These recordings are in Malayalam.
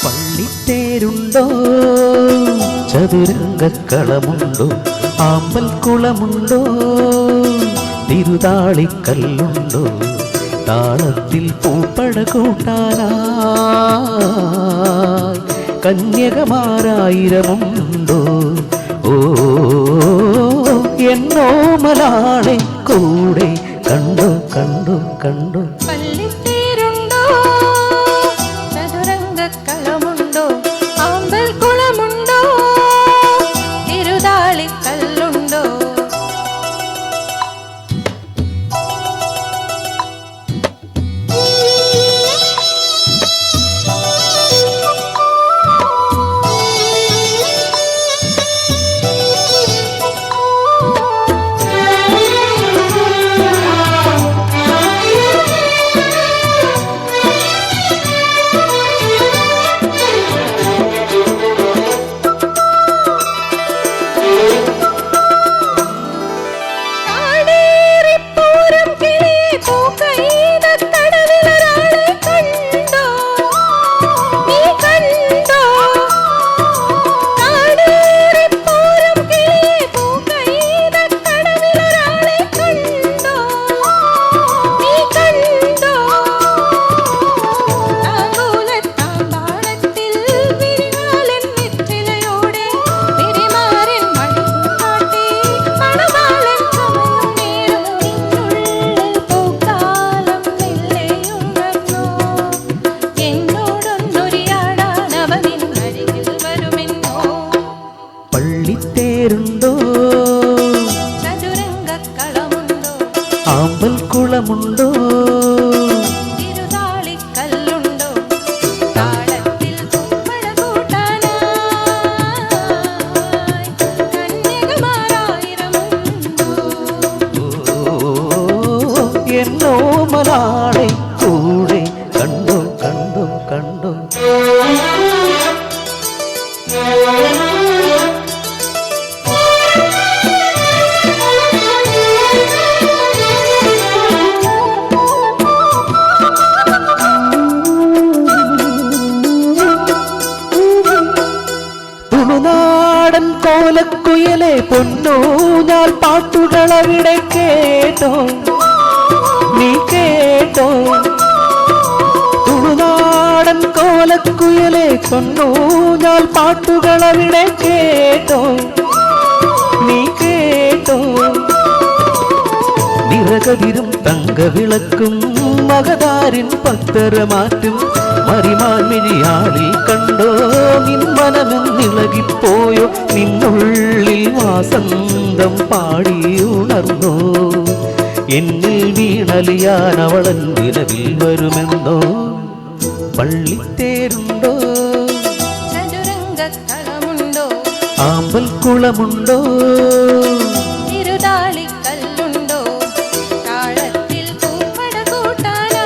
പള്ളിത്തേരുണ്ടോ, ചതുരംഗക്കളമുണ്ടോ, ആമ്പൽക്കുളമുണ്ടോ, തിരുതാളിക്കല്ലുണ്ടോ, താളത്തിൽ പൂപ്പട കൂട്ടാനായി കന്യകമാരായിരമുണ്ടോ? ഓ എന്നോ മലാളെ കൂടെ കണ്ടോ കണ്ടോ കണ്ടോ. പള്ളിത്തേരുണ്ടോ, ചതുരംഗക്കളമുണ്ടോ, ആമ്പൽക്കുളമുണ്ടോ, തിരുതാളിക്കല്ലുണ്ടോ? പള്ളിത്തേരുണ്ടോ, ചതുരംഗക്കളമുണ്ടോ, ആമ്പൽക്കുളമുണ്ടോ, തിരുതാളിക്കല്ലുണ്ടോ, താളത്തിൽ പൂപ്പട കൂട്ടാനായി കന്യകമാരായിരമുണ്ടോ? എന്നോ മലാളെ കൂടെ കണ്ടോ കണ്ടോ കണ്ടോ. തുളുനാടൻ കോലക്കുയലെ പൊന്നൂഞ്ഞാൽ പാട്ടുകളവിടെ കേട്ടോ, നീ കേട്ടോ. തുളുനാടൻ കോലക്കുയലെ പൊന്നൂഞ്ഞാൽ പാട്ടുകളവിടെ കേട്ടോ, നീ കേട്ടോ. നിറകതിരും തങ്കവിളക്കും മകതാരിൻ പത്തരമാറ്റും മറിമാൻമിഴിയാളിൽ കണ്ടോ, നിൻ മനമെന്നിളകിപ്പോയോ, നിന്നുള്ളിൽ വാസന്തം പാടി ഉണർന്നോ, എന്നിൽ വീണലിയാൻ അവളൻ വിരവിൽ വരുമെന്നോ. പള്ളിത്തേരുണ്ടോ, ചതുരംഗക്കളമുണ്ടോ, ആമ്പൽക്കുളമുണ്ടോ, തിരുതാളിക്കല്ലുണ്ടോ, താളത്തിൽ പൂപ്പട കൂട്ടാനായി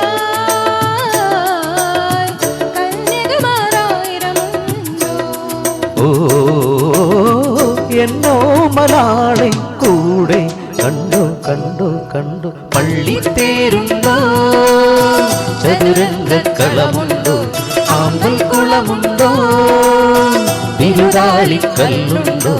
കന്യകമാരായിരമുണ്ടോ? ഓ എന്നോ മലാളെ കൂടെ കണ്ടോ കണ്ടോ കണ്ടോ. പള്ളിത്തേരുണ്ടോ, ചതുരംഗക്കളമുണ്ടോ, ആമ്പൽക്കുളമുണ്ടോ, തിരുതാളിക്കല്ലുണ്ടോ.